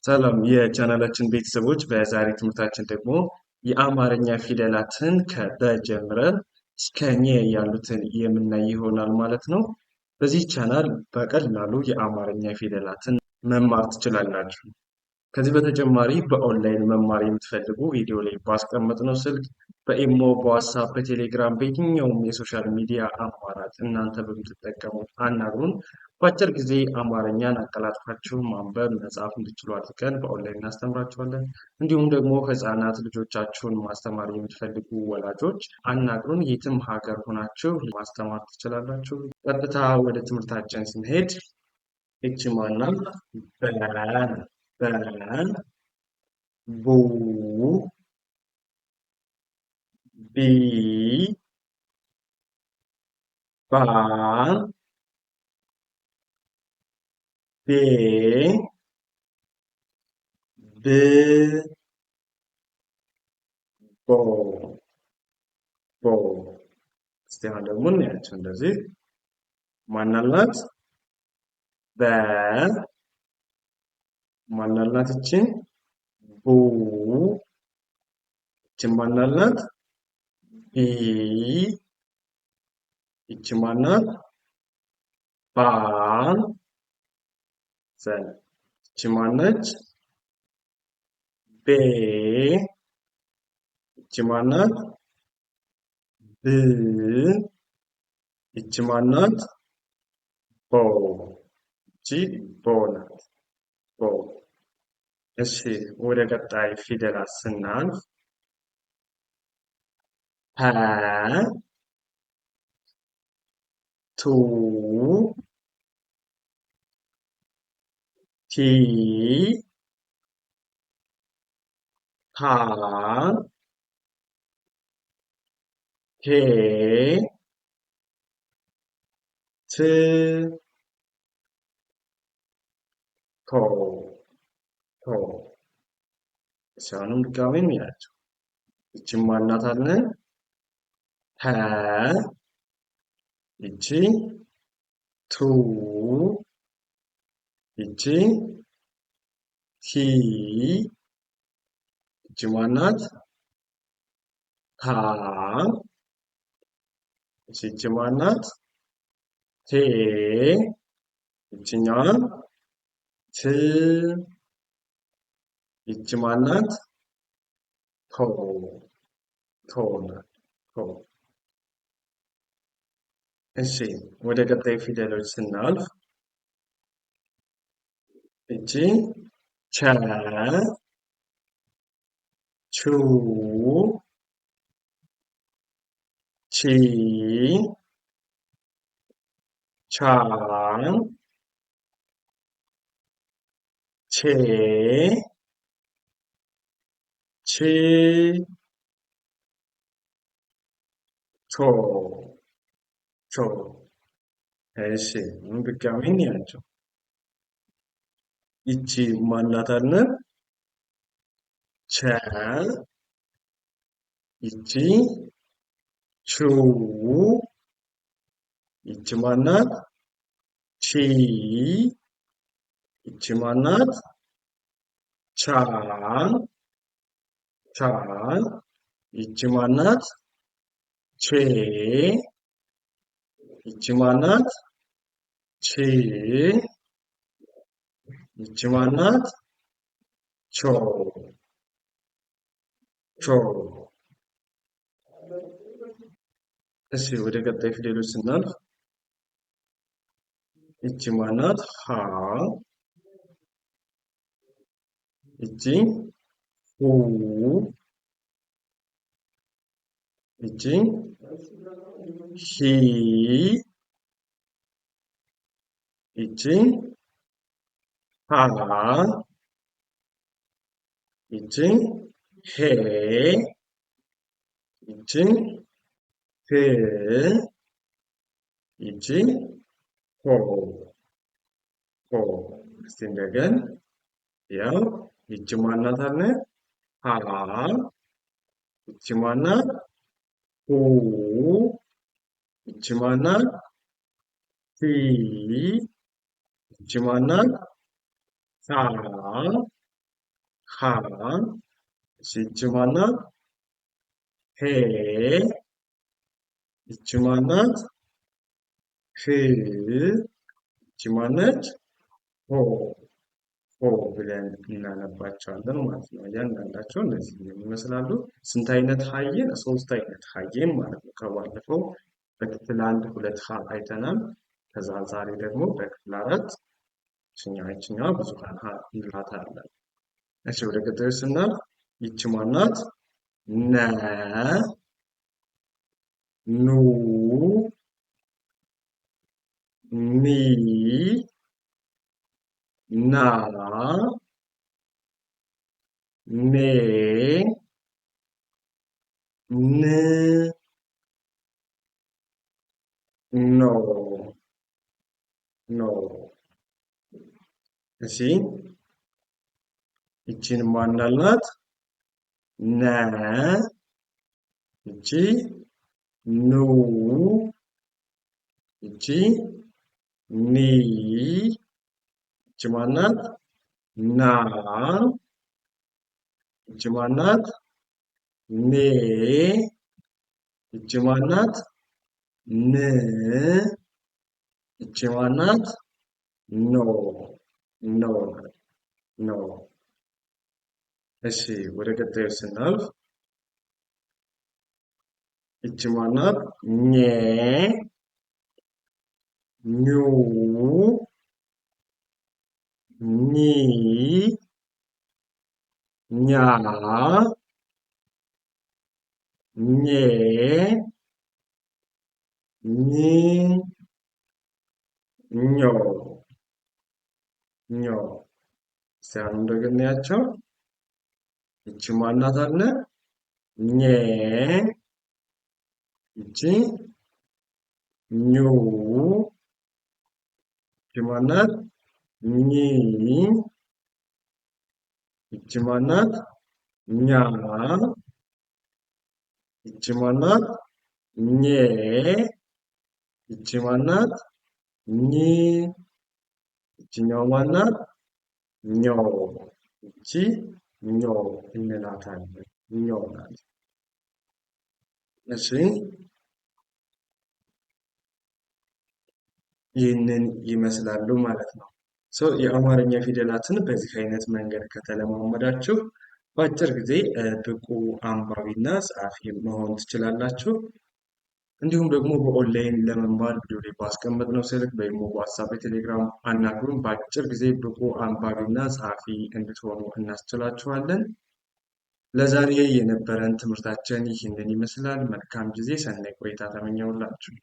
ሰላም የቻናላችን ቤተሰቦች፣ በዛሬ ትምህርታችን ደግሞ የአማርኛ ፊደላትን ከበ ጀምረን እስከ ኘ ያሉትን የምናይ ይሆናል ማለት ነው። በዚህ ቻናል በቀላሉ የአማርኛ ፊደላትን መማር ትችላላችሁ። ከዚህ በተጨማሪ በኦንላይን መማር የምትፈልጉ ቪዲዮ ላይ ባስቀመጥነው ስልክ በኢሞ፣ በዋትስአፕ፣ በቴሌግራም በየትኛውም የሶሻል ሚዲያ አማራጭ እናንተ በምትጠቀሙት አናግሩን። በአጭር ጊዜ አማርኛን አቀላጥፋችሁ ማንበብ መጻፍ እንድችሉ አድርገን በኦንላይን እናስተምራችኋለን። እንዲሁም ደግሞ ህፃናት ልጆቻችሁን ማስተማር የምትፈልጉ ወላጆች አናግሩን። የትም ሀገር ሆናችሁ ማስተማር ትችላላችሁ። ቀጥታ ወደ ትምህርታችን ስንሄድ ይቺ ማናት? በ ቡ ቢ ባ ቤ ብ ቦ ቦ። እስቲ አሁን ደግሞ እናያቸው እንደዚህ። ማናላት? በ ማናላት? እቺን ቡ እቺን ማናላት? ቢ እቺ ማናት? ባ ዘን እቺ ማነች? ቤ እቺ ማናት? ብ እቺ ማናት? ቦ እቺ ቦ ናት። ቦ። እሺ ወደ ቀጣይ ፊደላት ስናልፍ ሀ ቱ ቲ ሃ ሄ ት ቶ ቶ። አሁንም ድጋሜ እንያቸው። ይቺን ማናት አለን? ሀ ይቺ ቱ ይቺ ቲ ይቺ ማናት? ታ ይቺ ማናት? ቴ ይቺኛዋ ት ይቺ ማናት? ቶ ቶ ናት። ቶ። እሺ ወደ ቀጣይ ፊደሎች ስናልፍ እቺ ቸ ቹ ቺ ቻ ቼ ቺ ቾ ቾ። እሺ ድጋሜ እንያቸው። ይቺ ማናት አለን? ቸ ይቺ ቹ ይቺ ማናት? ቺ ይቺ ማናት? ቻ ቻ ይቺ ማናት? ቼ ይቺ ማናት? ቺ ይቺ ማናት? ቾ ቾ። እሺ ወደ ቀጣይ ፊደሎች ስናልፍ ይቺ ማናት? ሀ ይቺ ሁ ይቺ ሂ ይቺ ሃ ይቺ ሄ ይቺ ህ ይቺ ሆ ሆ። እስቲ እንደገን ያው ይቺ ማናት አለ? ሀ ይቺ ማናት? ሁ ይቺ ማናት? ሂ ይቺ ማናት? ሳ ሃ ይቺ ማናት? ሄ ይቺ ማናት? ህ ይቺ ማነች? ሆ ሆ ብለን እናነባቸዋለን ማለት ነው። እያንዳንዳቸው እነዚህ ይመስላሉ። ስንት አይነት ሀየን? ሶስት አይነት ሀየን ማለት ነው። ከባለፈው በክፍል አንድ ሁለት ሀ አይተናል። ከዛ ዛሬ ደግሞ በክፍል አራት ይችኛዋ ብዙሃን ሀ እንላታለን። እሺ ወደ ቀጣዩ ስናልፍ ይቺ ማናት? ነ ኑ ኒ ና ኔ ን ኖ ኖ። እሺ ይቺን ማን እንዳልናት? ነ ይቺ ኑ ይቺ ኒ ይቺ ማናት? ና ይቺ ማናት? ኔ ይቺ ማናት? ን ይቺ ማናት? ኖ ኖ ኖ። እሺ ወደ ቀጣዩ ስናልፍ ይቺ ማናት? ኘ ኙ ኚ ኛ ኜ ኝ ኞ ኞ። እስቲ አሁን እንደገና እናያቸው። ይቺ ማናት አለ? ኘ ይቺ ኙ ይቺ ማናት? ኚ ይቺ ማናት? ኛ ይቺ ማናት? ኘ ይቺ ማናት? ኝ ይቺኛው ማናት? ኞ ይቺ ኞ እንላታለን። ኞ ናት። እሺ ይህንን ይመስላሉ ማለት ነው። የአማርኛ ፊደላትን በዚህ አይነት መንገድ ከተለማመዳችሁ በአጭር ጊዜ ብቁ አንባቢና ጸሐፊ መሆን ትችላላችሁ። እንዲሁም ደግሞ በኦንላይን ለመማር ቪዲዮ ላይ ባስቀመጥነው ስልክ በኢሞ፣ በዋትስአፕ፣ በቴሌግራም አናግሩን። በአጭር ጊዜ ብቁ አንባቢና ጸሐፊ እንድትሆኑ እናስችላችኋለን። ለዛሬ የነበረን ትምህርታችን ይህንን ይመስላል። መልካም ጊዜ፣ ሰናይ ቆይታ ተመኘሁላችሁ።